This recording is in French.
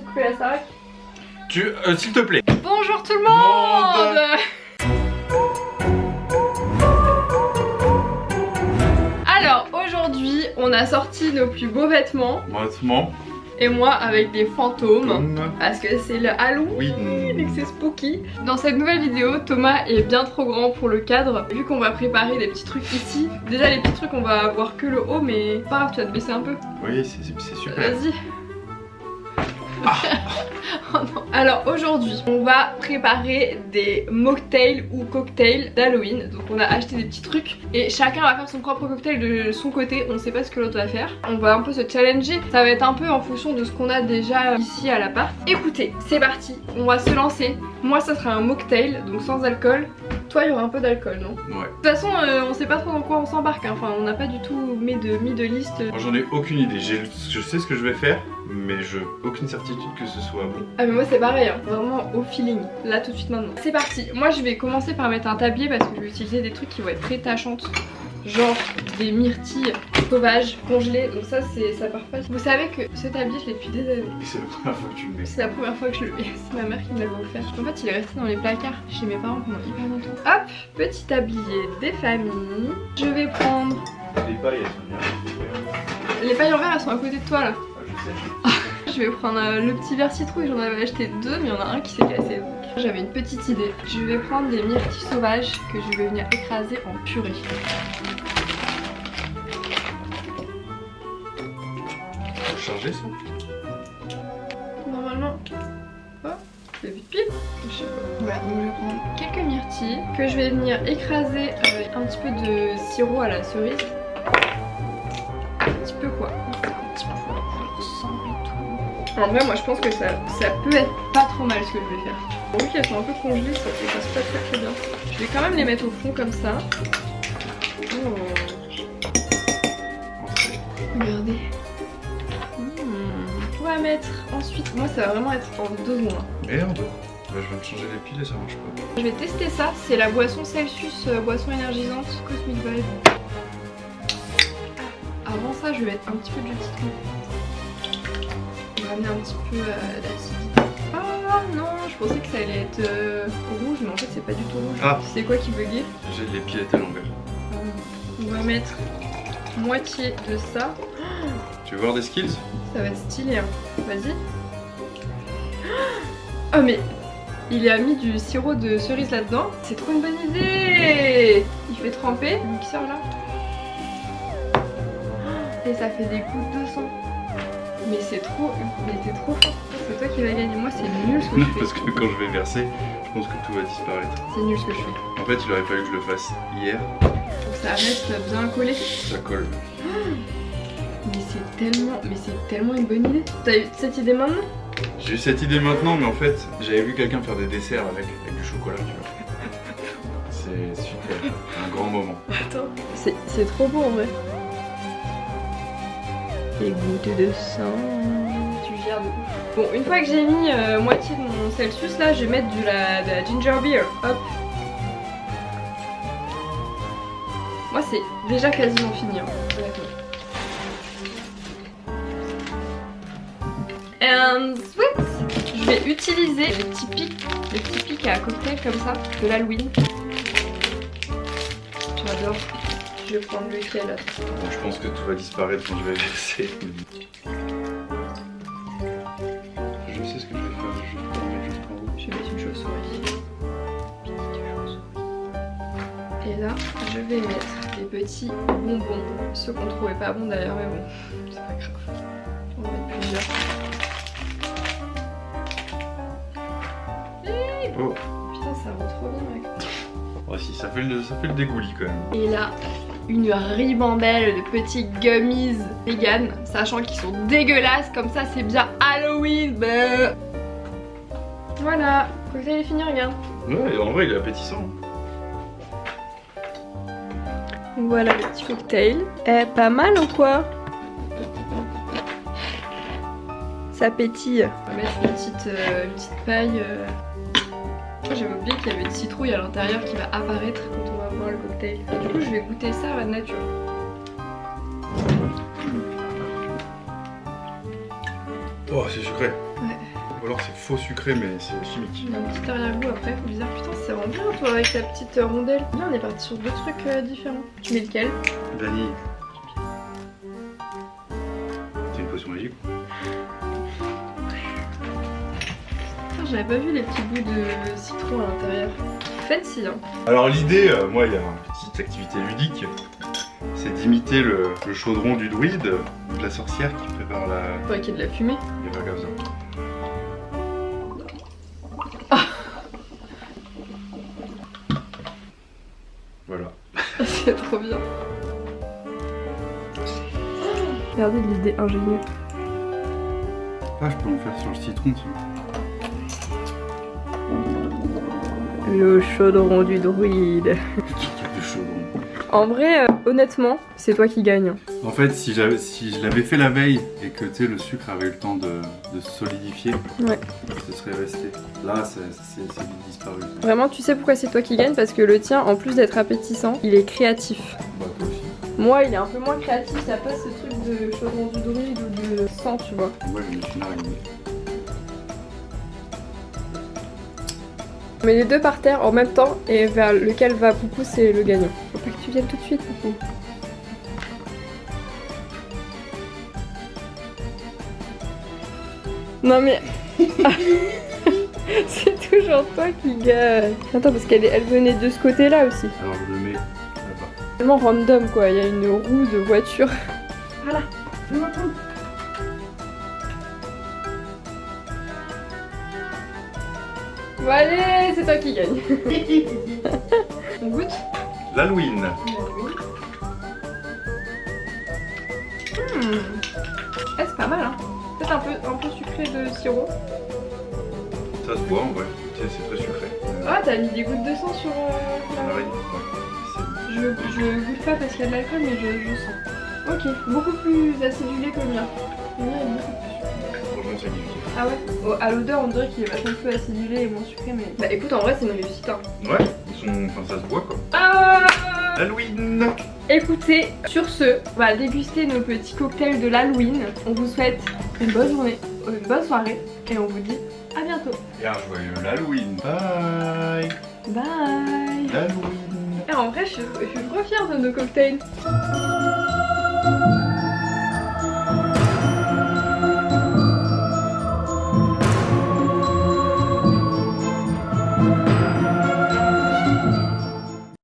Couper la Starac. S'il te plaît. Bonjour tout le monde. Alors aujourd'hui on a sorti nos plus beaux vêtements. Vêtements. Et moi avec des fantômes. Parce que c'est le Halloween et que c'est spooky. Dans cette nouvelle vidéo, Thomas est bien trop grand pour le cadre. Vu qu'on va préparer des petits trucs ici. Déjà les petits trucs on va voir que le haut, mais pas grave, tu vas te baisser un peu. Oui, c'est super. Vas-y. Oh non. Alors aujourd'hui on va préparer des mocktails ou cocktails d'Halloween. Donc on a acheté des petits trucs et chacun va faire son propre cocktail de son côté. On sait pas ce que l'autre va faire. On va un peu se challenger. Ça va être un peu en fonction de ce qu'on a déjà ici à l'appart. Écoutez, c'est parti, on va se lancer. Moi ça sera un mocktail, donc sans alcool. Toi il y aura un peu d'alcool, non? Ouais. De toute façon on sait pas trop dans quoi on s'embarque, hein. Enfin on n'a pas du tout mis de liste. Moi j'en ai aucune idée, je sais ce que je vais faire, mais je aucune certitude que ce soit bon. Ah mais moi c'est pareil, hein. Vraiment au feeling, là tout de suite maintenant. C'est parti, moi je vais commencer par mettre un tablier parce que je vais utiliser des trucs qui vont être très tachantes. Genre des myrtilles sauvages congelées, donc ça part pas. Vous savez que ce tablier je l'ai depuis des années. C'est la première fois que tu le mets. C'est la première fois que je le mets, c'est ma mère qui me l'avait offert. En fait il est resté dans les placards chez mes parents pendant hyper longtemps. Hop, petit tablier des familles. Je vais prendre... Les pailles elles sont bien. Les pailles en verre elles sont à côté de toi là. Ah, je sais. Je vais prendre le petit verre citrouille, j'en avais acheté deux mais il y en a un qui s'est cassé. J'avais une petite idée. Je vais prendre des myrtilles sauvages que je vais venir écraser en purée. Faut charger ça? Normalement. Oh, c'est vite pile. Je sais pas. Voilà, donc je vais prendre quelques myrtilles que je vais venir écraser avec un petit peu de sirop à la cerise. Un petit peu quoi. Un petit peu pour sang et tout. En vrai, moi je pense que ça peut être pas trop mal ce que je vais faire. Bon, vu qu'elles sont un peu congelées, ça se passe pas très bien. Je vais quand même les mettre au fond comme ça. Oh. Regardez. On va mettre ensuite, moi ça va vraiment être en 2 secondes. Merde. Bah, je viens de changer les piles et ça marche pas. Je vais tester ça, c'est la boisson Celsius, boisson énergisante, Cosmic Vibe. Ah, avant ça, je vais mettre un petit peu de jus de citron. On va amener un petit peu d'acidité. Ah non, je pensais que ça allait être rouge, mais en fait c'est pas du tout rouge. Ah. C'est quoi qui buguait? J'ai les piles étaient l'envers. On va mettre moitié de ça. Tu veux voir des skills? Ça va être stylé, hein. Vas-y. Oh mais il a mis du sirop de cerise là-dedans. C'est trop une bonne idée. Il fait tremper le mixeur là. Et ça fait des gouttes de sang. Mais c'est trop... Mais t'es trop fort. C'est toi qui vas gagner. Moi c'est nul ce que je fais. Parce que quand je vais verser, je pense que tout va disparaître. C'est nul ce que je fais. En fait il aurait fallu que je le fasse hier. Faut que ça reste bien collé. Ça colle. Mais c'est tellement une bonne idée. T'as eu cette idée maintenant? J'ai eu cette idée maintenant, mais en fait, j'avais vu quelqu'un faire des desserts avec du chocolat, tu vois. C'est super, un grand moment. Attends, c'est trop beau en vrai. Les gouttes de sang. Tu gères de ouf. Bon, une fois que j'ai mis moitié de mon Celsius là, je vais mettre de la ginger beer. Hop. Moi c'est déjà quasiment fini, hein, honnêtement. And sweet. Je vais utiliser les petits pics à cocktail comme ça, de l'Halloween. J'adore. Je vais prendre lequel. Bon, je pense que tout va disparaître quand je vais verser. Je sais ce que je vais faire, je vais le mettre juste en haut. Je vais mettre une chauve-souris. Et là, je vais mettre des petits bonbons. Ceux qu'on trouvait pas bons d'ailleurs, mais bon, c'est pas grave. On va mettre plusieurs. Oh. Putain, ça rend trop bien mec. Oh si, ça fait le dégouli quand même. Et là, une ribambelle de petits gummies vegan, sachant qu'ils sont dégueulasses, comme ça c'est bien Halloween. Bah. Voilà, le cocktail est fini, regarde. Ouais, en vrai il est appétissant. Voilà le petit cocktail. Eh, pas mal ou quoi? Ça pétille. On va mettre une petite paille. J'avais oublié qu'il y avait de citrouille à l'intérieur qui va apparaître quand on va boire le cocktail. Et du coup je vais goûter ça à la nature. Oh c'est sucré. Ouais. Ou alors c'est faux sucré mais c'est chimique. J'ai un petit arrière-goût après, faut dire putain c'est vraiment bien toi avec ta petite rondelle. Là on est parti sur deux trucs différents. Tu mets lequel? Vanille. C'est une potion magique. Putain, j'avais pas vu les petits bouts de citron à l'intérieur. Fancy hein. Alors l'idée, moi il y a une petite activité ludique. C'est d'imiter le chaudron du druide, de la sorcière qui prépare la... Faudrait qu'il y ait de la fumée. Il n'y a pas comme ça. Voilà. C'est trop bien. Regardez l'idée ingénieuse. Ah, je peux en faire sur le citron, tiens. Le chaudron du druide. Du chaudron. En vrai, honnêtement, c'est toi qui gagne. En fait, si je l'avais fait la veille et que le sucre avait eu le temps de se solidifier, Ouais. ce serait resté. Là, c'est vite disparu. Vraiment, tu sais pourquoi c'est toi qui gagne? Parce que le tien, en plus d'être appétissant, il est créatif. Bah, toi aussi. Moi, il est un peu moins créatif, il n'y a pas ce truc de chaudron du druide ou de sang, tu vois. Moi, je me suis mariné. On met les deux par terre en même temps et vers lequel va Poupou, c'est le gagnant. Faut pas que tu viennes tout de suite, Poupou. Non mais... c'est toujours toi qui gagne. Attends, parce elle venait de ce côté-là aussi. Alors, je le mets là-bas. Tellement random quoi, il y a une roue de voiture. Voilà. Bon allez, c'est toi qui gagne. On goûte? L'Halloween. Ah, c'est pas mal hein. Peut-être un peu sucré de sirop. Ça se boit en vrai. C'est très sucré. Ah, t'as mis des gouttes de sang sur la... Ouais, Je goûte pas parce qu'il y a de l'alcool, mais je sens. Ok, beaucoup plus acidulé que le mien. Le mien est beaucoup plus sucré. franchement, c'est magnifique. Ah ouais? Oh, à l'odeur, on dirait qu'il est vachement plus acidulé et moins sucré, mais... Bah écoute, en vrai, c'est une réussite, hein. Ouais, enfin, ça se boit quoi. Ah! Halloween. Écoutez, sur ce, on va déguster nos petits cocktails de l'Halloween. On vous souhaite une bonne journée, une bonne soirée, et on vous dit à bientôt. Et un joyeux Halloween. Bye. Bye! Halloween. En vrai, je suis trop fière de nos cocktails.